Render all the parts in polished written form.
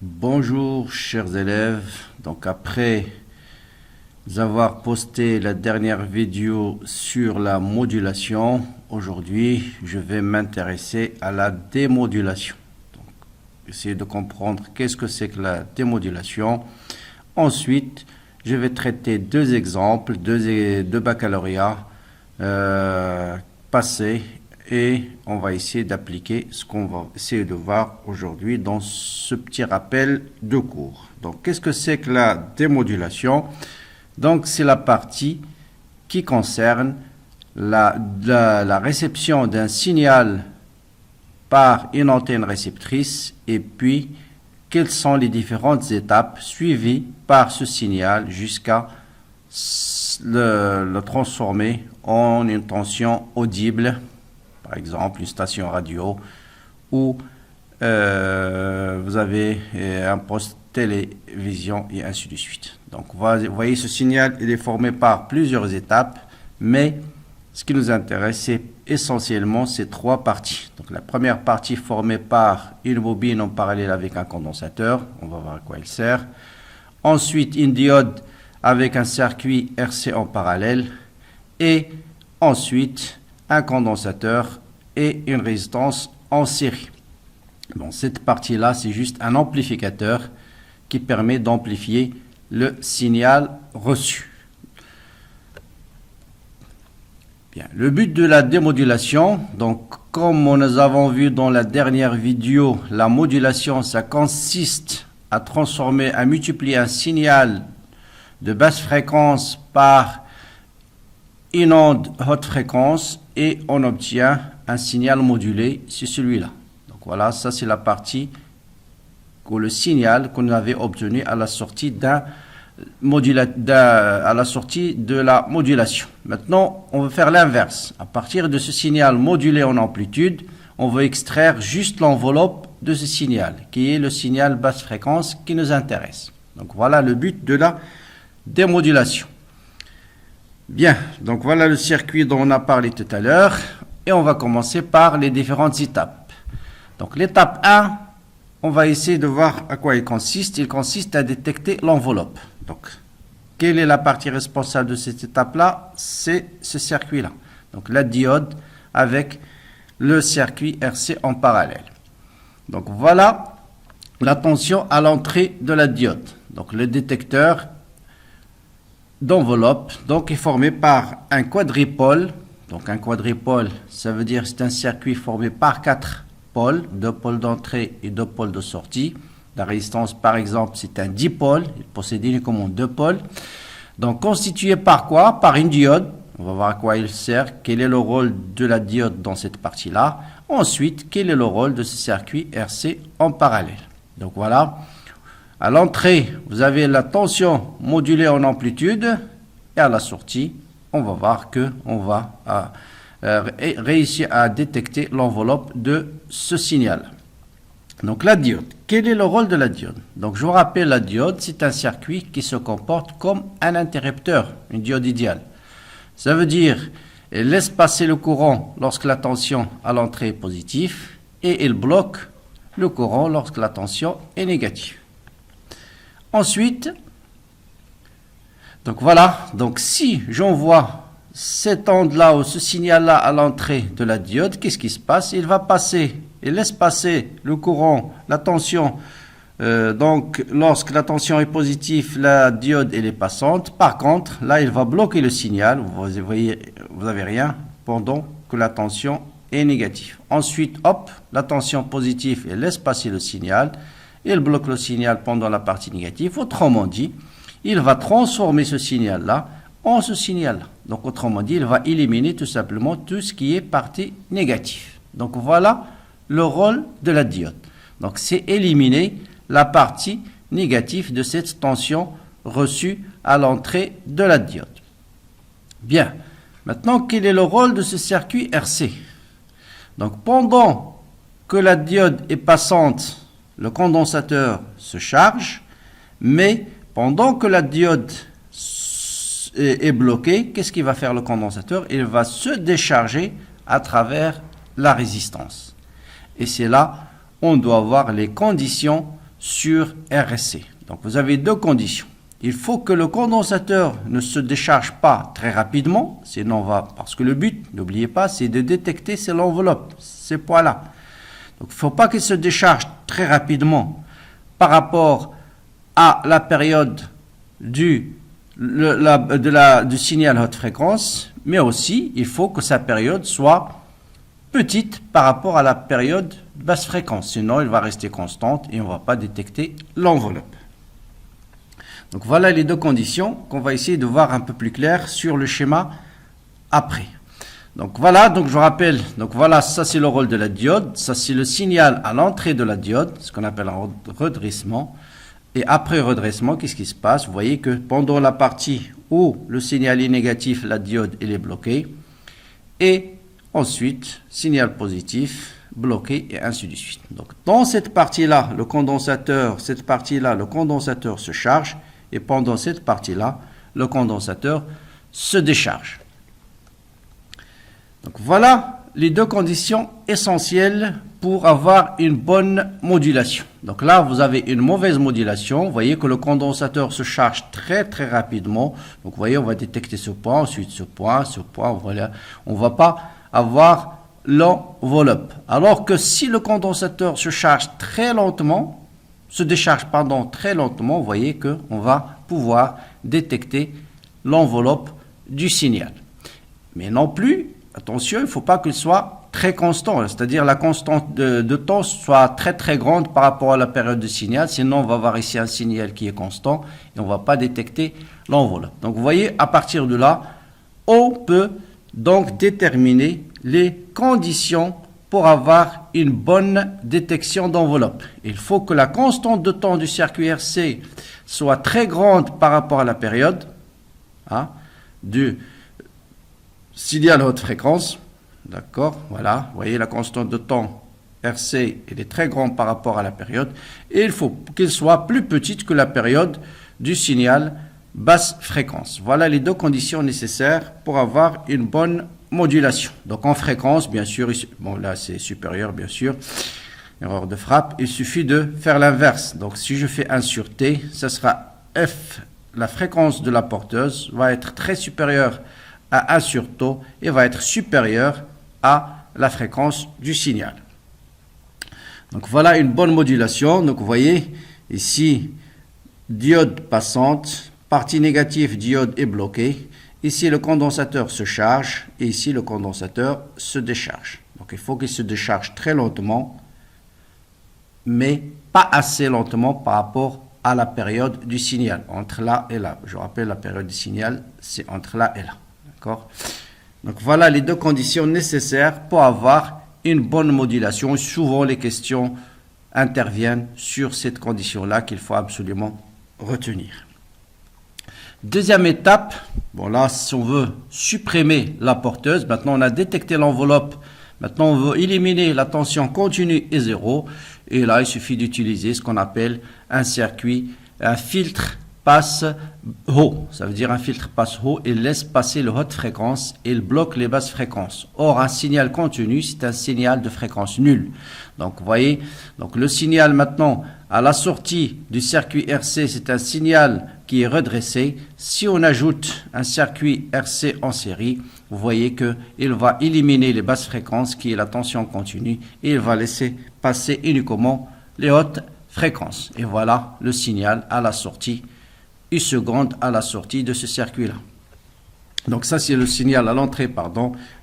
Bonjour chers élèves, donc après avoir posté la dernière vidéo sur la modulation, aujourd'hui je vais m'intéresser à la démodulation. Donc, essayer de comprendre qu'est-ce que c'est que la démodulation. Ensuite, je vais traiter deux exemples, deux baccalauréats passés et on va essayer d'appliquer ce qu'on va essayer de voir aujourd'hui dans ce petit rappel de cours. Donc, qu'est-ce que c'est que la démodulation? Donc, c'est la partie qui concerne la réception d'un signal par une antenne réceptrice et puis quelles sont les différentes étapes suivies par ce signal jusqu'à le transformer en une tension audible, par exemple une station radio, ou vous avez un poste télévision et ainsi de suite. Donc vous voyez, ce signal il est formé par plusieurs étapes, mais ce qui nous intéresse c'est essentiellement ces trois parties. Donc la première partie formée par une bobine en parallèle avec un condensateur, on va voir à quoi il sert. Ensuite une diode avec un circuit RC en parallèle et ensuite un condensateur et une résistance en série. Bon, cette partie-là, c'est juste un amplificateur qui permet d'amplifier le signal reçu. Bien, le but de la démodulation, donc comme nous avons vu dans la dernière vidéo, la modulation, ça consiste à transformer, à multiplier un signal de basse fréquence par une onde haute fréquence et on obtient un signal modulé, c'est celui-là. Donc voilà, ça c'est la partie ou le signal qu'on avait obtenu à la sortie de la modulation. Maintenant, on va faire l'inverse. À partir de ce signal modulé en amplitude, on va extraire juste l'enveloppe de ce signal, qui est le signal basse fréquence qui nous intéresse. Donc voilà le but de la démodulation. Bien, donc voilà le circuit dont on a parlé tout à l'heure et on va commencer par les différentes étapes. Donc l'étape 1, on va essayer de voir à quoi il consiste. Il consiste à détecter l'enveloppe. Donc, quelle est la partie responsable de cette étape-là? C'est ce circuit-là. Donc la diode avec le circuit RC en parallèle. Donc voilà la tension à l'entrée de la diode. Donc le détecteur d'enveloppe donc est formé par un quadripôle. Donc un quadripôle, ça veut dire c'est un circuit formé par 4 pôles, 2 pôles d'entrée et 2 pôles de sortie. La résistance par exemple c'est un dipôle, il possède uniquement 2 pôles. Donc constitué par quoi? Par une diode. On va voir à quoi il sert, quel est le rôle de la diode dans cette partie-là. Ensuite, quel est le rôle de ce circuit RC en parallèle. Donc voilà. À l'entrée, vous avez la tension modulée en amplitude et à la sortie, on va voir que on va réussir à détecter l'enveloppe de ce signal. Donc la diode, quel est le rôle de la diode? Donc je vous rappelle, la diode, c'est un circuit qui se comporte comme un interrupteur, une diode idéale. Ça veut dire elle laisse passer le courant lorsque la tension à l'entrée est positive et elle bloque le courant lorsque la tension est négative. Ensuite, donc voilà, donc si j'envoie cette onde-là ou ce signal-là à l'entrée de la diode, qu'est-ce qui se passe? Il laisse passer le courant, la tension. Donc lorsque la tension est positive, la diode elle est passante. Par contre, là il va bloquer le signal, vous voyez, vous n'avez rien pendant que la tension est négative. Ensuite, hop, la tension positive elle laisse passer le signal. Il bloque le signal pendant la partie négative. Autrement dit, il va transformer ce signal-là en ce signal-là. Donc, autrement dit, il va éliminer tout simplement tout ce qui est partie négative. Donc, voilà le rôle de la diode. Donc, c'est éliminer la partie négative de cette tension reçue à l'entrée de la diode. Bien. Maintenant, quel est le rôle de ce circuit RC? Donc, pendant que la diode est passante, le condensateur se charge, mais pendant que la diode est bloquée, qu'est-ce qu'il va faire le condensateur? Il va se décharger à travers la résistance. Et c'est là on doit voir les conditions sur RSC. Donc vous avez deux conditions. Il faut que le condensateur ne se décharge pas très rapidement, sinon on va, parce que le but, n'oubliez pas, c'est de détecter c'est l'enveloppe, ces points-là. Donc il ne faut pas qu'il se décharge très rapidement par rapport à la période du signal haute fréquence, mais aussi il faut que sa période soit petite par rapport à la période basse fréquence, sinon il va rester constante et on ne va pas détecter l'enveloppe. Donc voilà les deux conditions qu'on va essayer de voir un peu plus clair sur le schéma après. Donc voilà, donc je rappelle, donc voilà, ça c'est le rôle de la diode, ça c'est le signal à l'entrée de la diode, ce qu'on appelle un redressement. Et après redressement, qu'est-ce qui se passe? Vous voyez que pendant la partie où le signal est négatif, la diode elle est bloquée. Et ensuite, signal positif, bloqué et ainsi de suite. Donc dans cette partie-là, le condensateur se charge. Et pendant cette partie-là, le condensateur se décharge. Donc voilà les deux conditions essentielles pour avoir une bonne modulation. Donc là, vous avez une mauvaise modulation. Vous voyez que le condensateur se charge très très rapidement. Donc vous voyez, on va détecter ce point, ensuite ce point, voilà. On ne va pas avoir l'enveloppe. Alors que si le condensateur se charge très lentement, se décharge très lentement, vous voyez qu'on va pouvoir détecter l'enveloppe du signal. Mais non plus, attention, il ne faut pas qu'il soit très constant, c'est-à-dire la constante de temps soit très très grande par rapport à la période de signal, sinon on va avoir ici un signal qui est constant et on ne va pas détecter l'enveloppe. Donc vous voyez, à partir de là, on peut donc déterminer les conditions pour avoir une bonne détection d'enveloppe. Il faut que la constante de temps du circuit RC soit très grande par rapport à la période du signal haute fréquence. D'accord, voilà, vous voyez la constante de temps RC, elle est très grande par rapport à la période. Et il faut qu'elle soit plus petite que la période du signal basse fréquence. Voilà les deux conditions nécessaires pour avoir une bonne modulation. Donc en fréquence, bien sûr, bon là c'est supérieur, bien sûr, erreur de frappe, il suffit de faire l'inverse. Donc si je fais 1 sur T, ça sera F, la fréquence de la porteuse va être très supérieure à 1 sur tau et va être supérieure à la fréquence du signal. Donc voilà une bonne modulation. Donc vous voyez ici, diode passante, partie négative, diode est bloquée. Ici, le condensateur se charge et ici, le condensateur se décharge. Donc, il faut qu'il se décharge très lentement, mais pas assez lentement par rapport à la période du signal, entre là et là. Je rappelle, la période du signal, c'est entre là et là. D'accord? Donc, voilà les deux conditions nécessaires pour avoir une bonne modulation. Souvent, les questions interviennent sur cette condition-là qu'il faut absolument retenir. Deuxième étape, bon là, si on veut supprimer la porteuse, maintenant on a détecté l'enveloppe, maintenant on veut éliminer la tension continue et zéro, et là il suffit d'utiliser ce qu'on appelle un circuit, un filtre passe haut, ça veut dire un filtre passe haut, il laisse passer les hautes fréquences et il bloque les basses fréquences. Or un signal continu, c'est un signal de fréquence nulle. Donc vous voyez, donc le signal maintenant à la sortie du circuit RC, c'est un signal qui est redressé. Si on ajoute un circuit RC en série, vous voyez qu'il va éliminer les basses fréquences qui est la tension continue et il va laisser passer uniquement les hautes fréquences. Et voilà le signal à la sortie, une seconde à la sortie de ce circuit-là. Donc ça c'est le signal à l'entrée,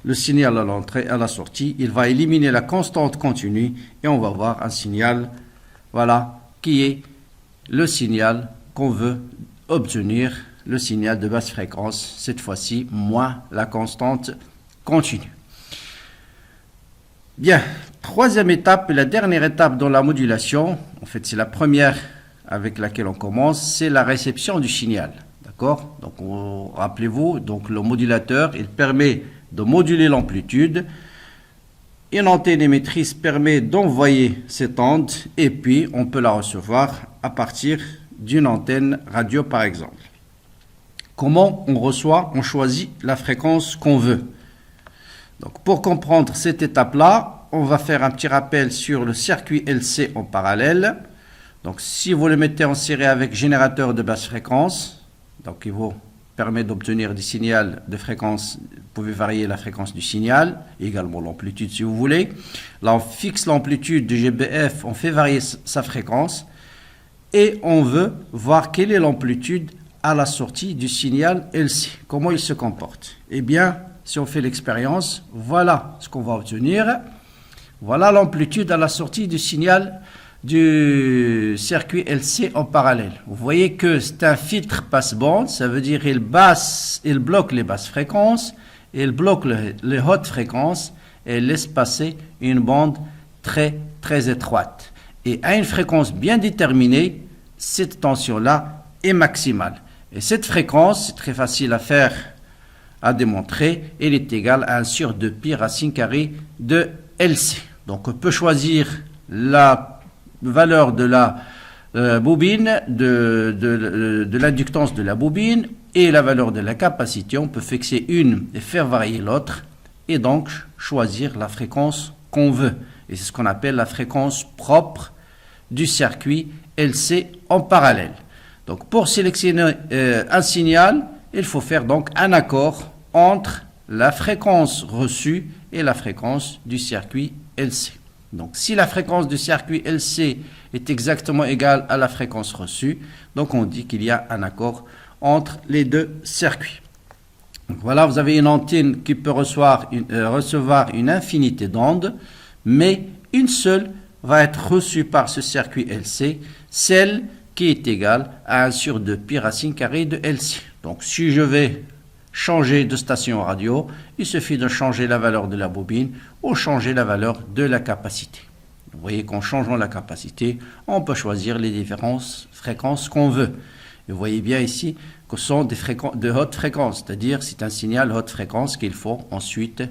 le signal à l'entrée, à la sortie, il va éliminer la constante continue et on va voir un signal, voilà, qui est le signal qu'on veut obtenir, le signal de basse fréquence, cette fois-ci moins la constante continue. Bien, troisième étape et la dernière étape dans la modulation, en fait c'est la première avec laquelle on commence, c'est la réception du signal. D'accord? Donc, rappelez-vous, donc le modulateur, il permet de moduler l'amplitude. Une antenne émettrice permet d'envoyer cette onde et puis on peut la recevoir à partir d'une antenne radio par exemple. Comment on reçoit? On choisit la fréquence qu'on veut. Donc, pour comprendre cette étape-là, on va faire un petit rappel sur le circuit LC en parallèle. Donc si vous le mettez en série avec générateur de basse fréquence, donc il vous permet d'obtenir des signaux de fréquence, vous pouvez varier la fréquence du signal, et également l'amplitude si vous voulez. Là on fixe l'amplitude du GBF, on fait varier sa fréquence, et on veut voir quelle est l'amplitude à la sortie du signal LC, comment il se comporte. Eh bien, si on fait l'expérience, voilà ce qu'on va obtenir. Voilà l'amplitude à la sortie du signal du circuit LC en parallèle. Vous voyez que c'est un filtre passe-bande, ça veut dire il bloque les basses fréquences, il bloque les hautes fréquences et laisse passer une bande très étroite. Et à une fréquence bien déterminée, cette tension-là est maximale. Et cette fréquence, c'est très facile à faire, à démontrer, elle est égale à 1 sur 2 pi racine carrée de LC. Donc on peut choisir la valeur de la bobine, de l'inductance de la bobine et la valeur de la capacité. On peut fixer une et faire varier l'autre et donc choisir la fréquence qu'on veut. Et c'est ce qu'on appelle la fréquence propre du circuit LC en parallèle. Donc pour sélectionner un signal, il faut faire donc un accord entre la fréquence reçue et la fréquence du circuit LC. Donc si la fréquence du circuit LC est exactement égale à la fréquence reçue, donc on dit qu'il y a un accord entre les deux circuits. Donc voilà, vous avez une antenne qui peut recevoir une infinité d'ondes, mais une seule va être reçue par ce circuit LC, celle qui est égale à 1 sur 2 pi racine carrée de LC. Donc si je vais changer de station radio, il suffit de changer la valeur de la bobine ou changer la valeur de la capacité. Vous voyez qu'en changeant la capacité, on peut choisir les différentes fréquences qu'on veut. Et vous voyez bien ici que ce sont des fréquences de haute fréquence, c'est-à-dire c'est un signal haute fréquence qu'il faut ensuite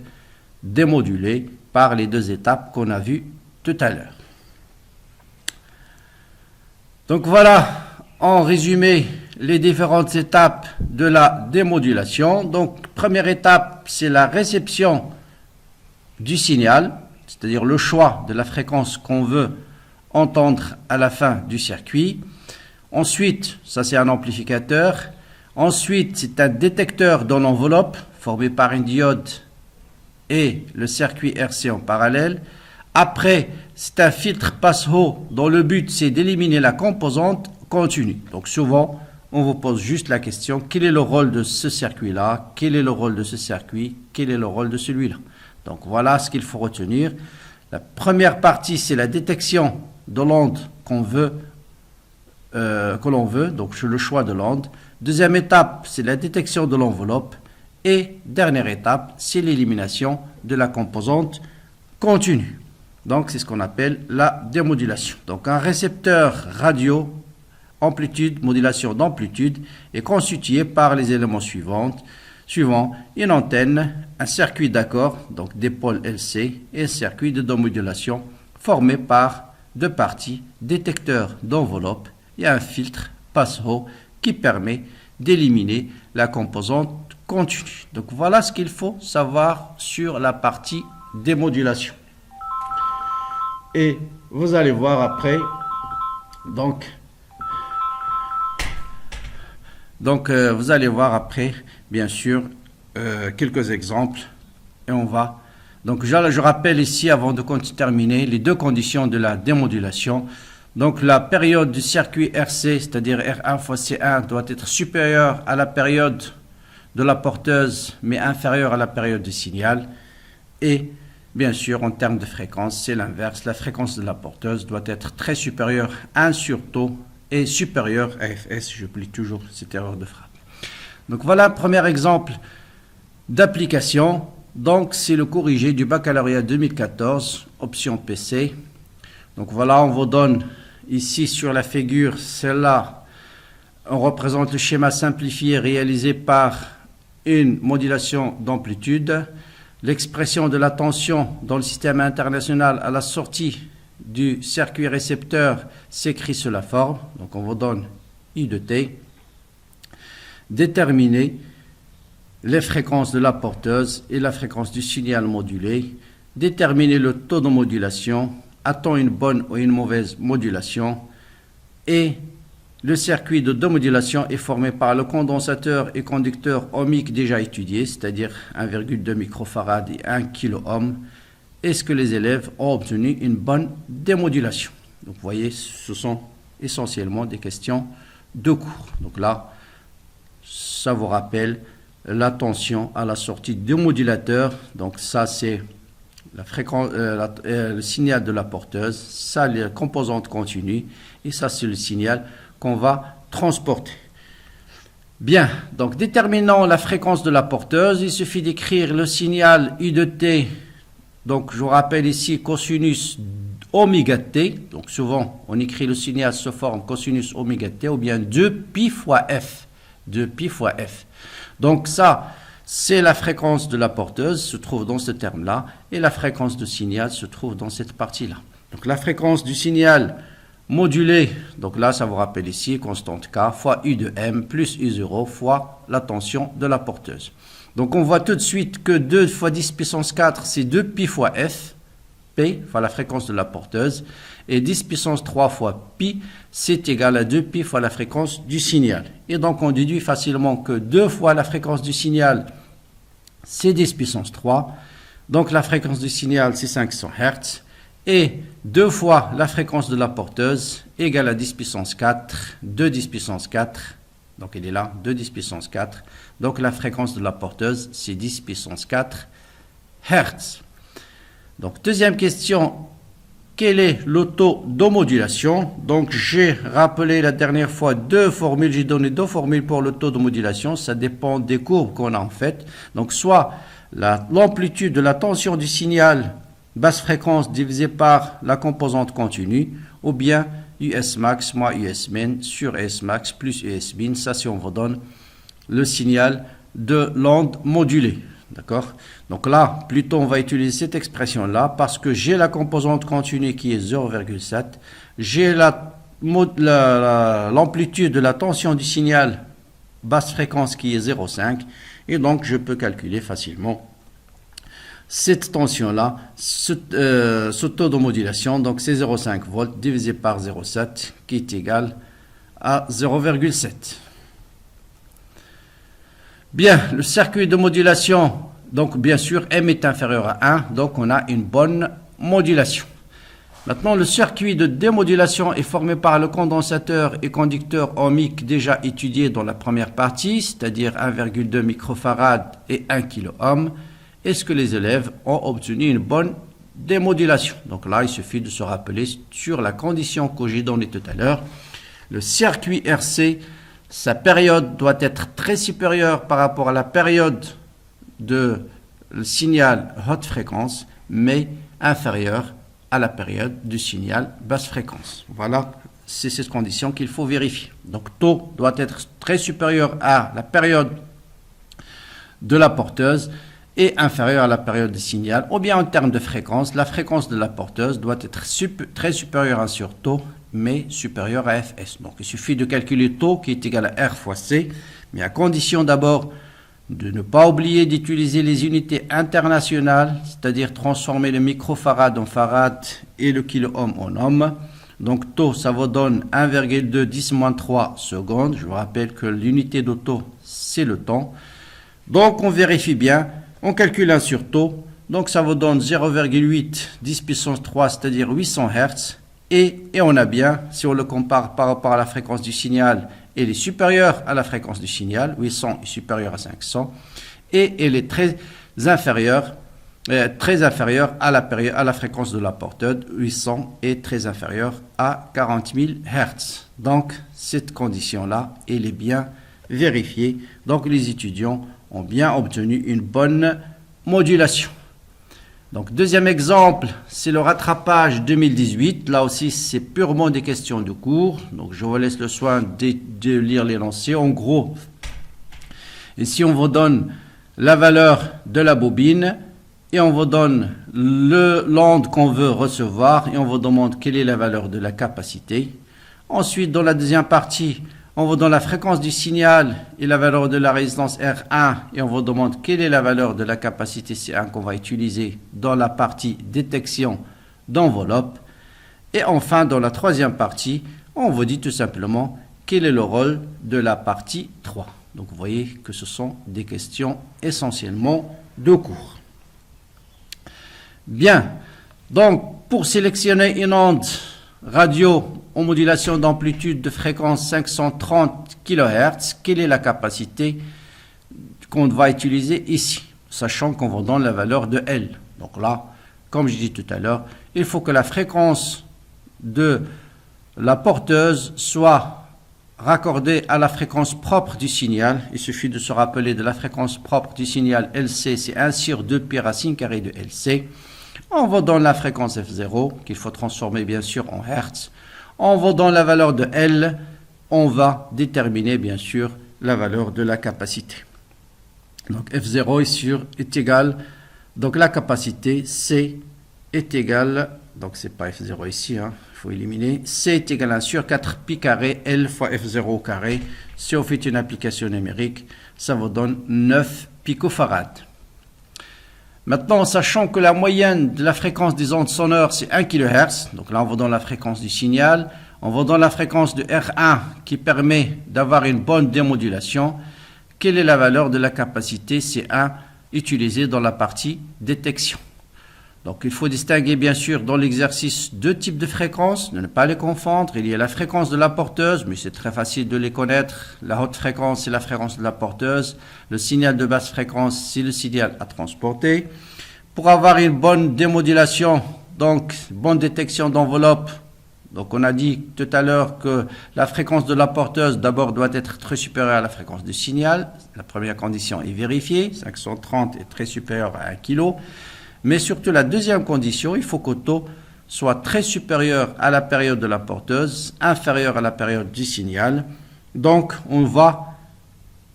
démoduler par les deux étapes qu'on a vues tout à l'heure. Donc voilà, en résumé, les différentes étapes de la démodulation. Donc, première étape, c'est la réception du signal, c'est-à-dire le choix de la fréquence qu'on veut entendre à la fin du circuit. Ensuite, ça c'est un amplificateur. Ensuite, c'est un détecteur dans l'enveloppe formé par une diode et le circuit RC en parallèle. Après, c'est un filtre passe-haut dont le but c'est d'éliminer la composante continue. Donc souvent, on vous pose juste la question, quel est le rôle de ce circuit-là? Quel est le rôle de ce circuit? Quel est le rôle de celui-là? Donc voilà ce qu'il faut retenir. La première partie, c'est la détection de l'onde que l'on veut, donc c'est le choix de l'onde. Deuxième étape, c'est la détection de l'enveloppe. Et dernière étape, c'est l'élimination de la composante continue. Donc c'est ce qu'on appelle la démodulation. Donc un récepteur radio, amplitude, modulation d'amplitude, est constitué par les éléments suivants, une antenne, un circuit d'accord, donc des pôles LC, et un circuit de démodulation formé par deux parties, détecteur d'enveloppe et un filtre passe-haut qui permet d'éliminer la composante continue. Donc voilà ce qu'il faut savoir sur la partie démodulation. Et vous allez voir après, donc vous allez voir après, bien sûr, quelques exemples. Et on va, donc je rappelle ici, avant de terminer, les deux conditions de la démodulation. Donc la période du circuit RC, c'est-à-dire R1 fois C1, doit être supérieure à la période de la porteuse, mais inférieure à la période du signal. Et bien sûr, en termes de fréquence, c'est l'inverse. La fréquence de la porteuse doit être très supérieure à 1 sur taux et supérieure à Fs. J'oublie toujours cette erreur de frappe. Donc voilà un premier exemple d'application. Donc c'est le corrigé du baccalauréat 2014, option PC. Donc voilà, on vous donne ici sur la figure, celle-là, on représente le schéma simplifié réalisé par une modulation d'amplitude. L'expression de la tension dans le système international à la sortie du circuit récepteur s'écrit sous la forme, donc on vous donne I de T. Déterminer les fréquences de la porteuse et la fréquence du signal modulé. Déterminer le taux de modulation. A-t-on une bonne ou une mauvaise modulation? Et le circuit de démodulation est formé par le condensateur et conducteur ohmique déjà étudié, c'est-à-dire 1,2 microfarad et 1 kilo-ohm. Est-ce que les élèves ont obtenu une bonne démodulation? Donc vous voyez, ce sont essentiellement des questions de cours. Donc là, ça vous rappelle la tension à la sortie du modulateur. Donc ça, c'est la fréquence, le signal de la porteuse. Ça, les composantes continues. Et ça, c'est le signal qu'on va transporter. Bien, donc déterminant la fréquence de la porteuse, il suffit d'écrire le signal I de T. Donc je vous rappelle ici cosinus oméga T. Donc souvent on écrit le signal sous forme cosinus oméga T ou bien 2pi fois F. 2pi fois F. Donc ça, c'est la fréquence de la porteuse, se trouve dans ce terme-là, et la fréquence de signal se trouve dans cette partie-là. Donc la fréquence du signal modulé, donc là ça vous rappelle ici, constante K fois U de M plus U0 fois la tension de la porteuse. Donc on voit tout de suite que 2 fois 10 puissance 4 c'est 2pi fois F, P fois la fréquence de la porteuse, et 10 puissance 3 fois pi c'est égal à 2pi fois la fréquence du signal. Et donc on déduit facilement que 2 fois la fréquence du signal c'est 10 puissance 3, donc la fréquence du signal c'est 500 Hz. Et 2 fois la fréquence de la porteuse égale à 10 puissance 4, 2 10 puissance 4, donc il est là, 2 10 puissance 4, donc la fréquence de la porteuse c'est 10 puissance 4 Hz. Donc deuxième question, quel est le taux de modulation? Donc j'ai rappelé la dernière fois deux formules, j'ai donné deux formules pour le taux de modulation, ça dépend des courbes qu'on a en fait. Donc soit l'amplitude de la tension du signal basse fréquence divisé par la composante continue, ou bien US max moins US min sur US max plus US min. Ça, si on vous donne le signal de l'onde modulée. D'accord? Donc là, plutôt on va utiliser cette expression-là parce que j'ai la composante continue qui est 0,7. J'ai l'amplitude de la tension du signal basse fréquence qui est 0,5. Et donc, je peux calculer facilement cette tension-là, ce taux de modulation, donc c'est 0,5 volts divisé par 0,7 qui est égal à 0,7. Bien, le circuit de modulation, donc bien sûr M est inférieur à 1, donc on a une bonne modulation. Maintenant, le circuit de démodulation est formé par le condensateur et conducteur ohmique déjà étudié dans la première partie, c'est-à-dire 1,2 microfarad et 1 kilo-ohm. Est-ce que les élèves ont obtenu une bonne démodulation? Donc là, il suffit de se rappeler sur la condition que j'ai donnée tout à l'heure. Le circuit RC, sa période doit être très supérieure par rapport à la période de signal haute fréquence, mais inférieure à la période du signal basse fréquence. Voilà, c'est cette condition qu'il faut vérifier. Donc, taux doit être très supérieur à la période de la porteuse et inférieur à la période du signal, ou bien en termes de fréquence, la fréquence de la porteuse doit être très supérieure à sur taux, mais supérieure à Fs. Donc il suffit de calculer taux qui est égal à R fois C, mais à condition d'abord de ne pas oublier d'utiliser les unités internationales, c'est-à-dire transformer le microfarad en farad et le kilo-ohm en ohm. Donc taux, ça vous donne 1,2 10-3 secondes. Je vous rappelle que l'unité de taux, c'est le temps. Donc on vérifie bien. On calcule un sur taux, donc ça vous donne 0,8 10 puissance 3, c'est-à-dire 800 Hz. Et on a bien, si on le compare par rapport à la fréquence du signal, elle est supérieure à la fréquence du signal, 800 est supérieur à 500, et elle est très inférieure à la fréquence de la porteuse, 800 est très inférieure à 40 000 Hz. Donc cette condition-là, elle est bien vérifiée. Donc les étudiants ont bien obtenu une bonne modulation. Donc deuxième exemple, c'est le rattrapage 2018. Là aussi, c'est purement des questions de cours. Donc je vous laisse le soin de lire l'énoncé. En gros, ici on vous donne la valeur de la bobine et on vous donne l'onde qu'on veut recevoir et on vous demande quelle est la valeur de la capacité. Ensuite, dans la deuxième partie, on vous donne la fréquence du signal et la valeur de la résistance R1 et on vous demande quelle est la valeur de la capacité C1 qu'on va utiliser dans la partie détection d'enveloppe. Et enfin, dans la troisième partie, On vous dit tout simplement quel est le rôle de la partie 3. Donc vous voyez que ce sont des questions essentiellement de cours. Bien, donc pour sélectionner une onde radio en modulation d'amplitude de fréquence 530 kHz, quelle est la capacité qu'on va utiliser ici, sachant qu'on vous donne la valeur de L. Donc là, comme je dis tout à l'heure, il faut que la fréquence de la porteuse soit raccordée à la fréquence propre du signal. Il suffit de se rappeler de la fréquence propre du signal LC, c'est 1 sur 2 pi racine carrée de LC. On va dans la fréquence F0, qu'il faut transformer bien sûr en Hertz. On va dans la valeur de L, on va déterminer bien sûr la valeur de la capacité. Donc F0 est égal, donc la capacité C est égale, donc c'est pas F0 ici, il faut éliminer, C est égal à 1 sur 4 pi carré L fois F0 au carré. Si on fait une application numérique, ça vous donne 9 picofarads. Maintenant, sachant que la moyenne de la fréquence des ondes sonores, c'est 1 kHz, donc là on va dans la fréquence du signal, on va dans la fréquence de R1 qui permet d'avoir une bonne démodulation. Quelle est la valeur de la capacité C1 utilisée dans la partie détection? Donc il faut distinguer bien sûr dans l'exercice deux types de fréquences, ne pas les confondre. Il y a la fréquence de la porteuse, mais c'est très facile de les connaître. La haute fréquence, c'est la fréquence de la porteuse. Le signal de basse fréquence, c'est le signal à transporter. Pour avoir une bonne démodulation, donc bonne détection d'enveloppe, donc on a dit tout à l'heure que la fréquence de la porteuse d'abord doit être très supérieure à la fréquence du signal. La première condition est vérifiée, 530 est très supérieur à 1 kg. Mais surtout la deuxième condition, il faut que taux soit très supérieur à la période de la porteuse, inférieur à la période du signal. Donc on va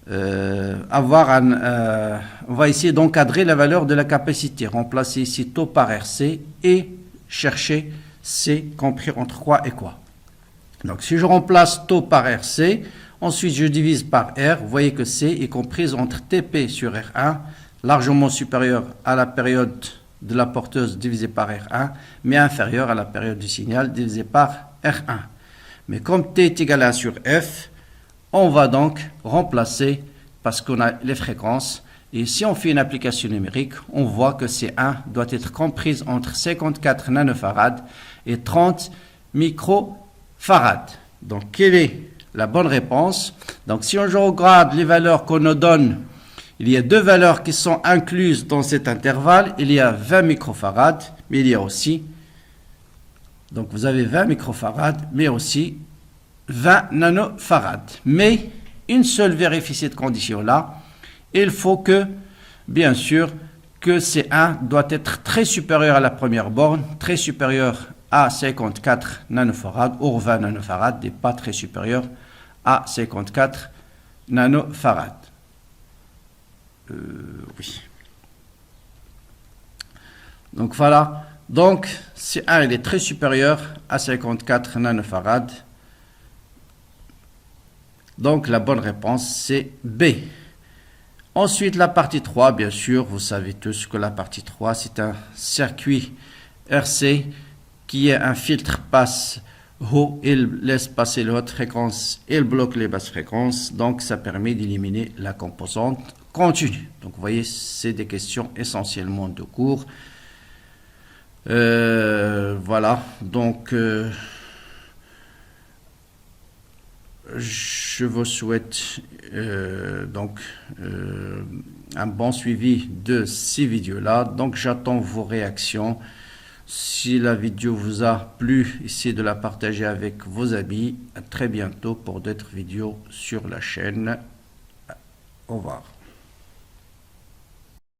on va essayer d'encadrer la valeur de la capacité, remplacer ici taux par RC et chercher C compris entre quoi et quoi. Donc si je remplace taux par RC, ensuite je divise par R, vous voyez que C est comprise entre TP sur R1, largement supérieur à la période de la porteuse divisée par R1, mais inférieur à la période du signal divisée par R1. Mais comme T est égal à 1 sur F, on va donc remplacer, parce qu'on a les fréquences, et si on fait une application numérique, on voit que C1 doit être comprise entre 54 nanofarads et 30 microfarads. Donc, quelle est la bonne réponse? Donc, si on regarde les valeurs qu'on nous donne, il y a deux valeurs qui sont incluses dans cet intervalle. Il y a 20 microfarads, mais il y a aussi, donc vous avez 20 microfarads, mais aussi 20 nanofarads. Mais une seule vérifie cette condition-là. Il faut que, bien sûr, que C1 doit être très supérieur à la première borne, très supérieur à 54 nanofarads, ou 20 nanofarads, et pas très supérieur à 54 nanofarads. Oui. Donc voilà. Donc C1 il est très supérieur à 54 nanofarads. Donc la bonne réponse c'est B. Ensuite la partie 3, bien sûr, vous savez tous que la partie 3 c'est un circuit RC qui est un filtre passe haut, il laisse passer les hautes fréquences, il bloque les basses fréquences, donc ça permet d'éliminer la composante continue. Donc vous voyez, c'est des questions essentiellement de cours. Voilà, donc je vous souhaite un bon suivi de ces vidéos-là. Donc j'attends vos réactions. Si la vidéo vous a plu, essayez de la partager avec vos amis. À très bientôt pour d'autres vidéos sur la chaîne. Au revoir.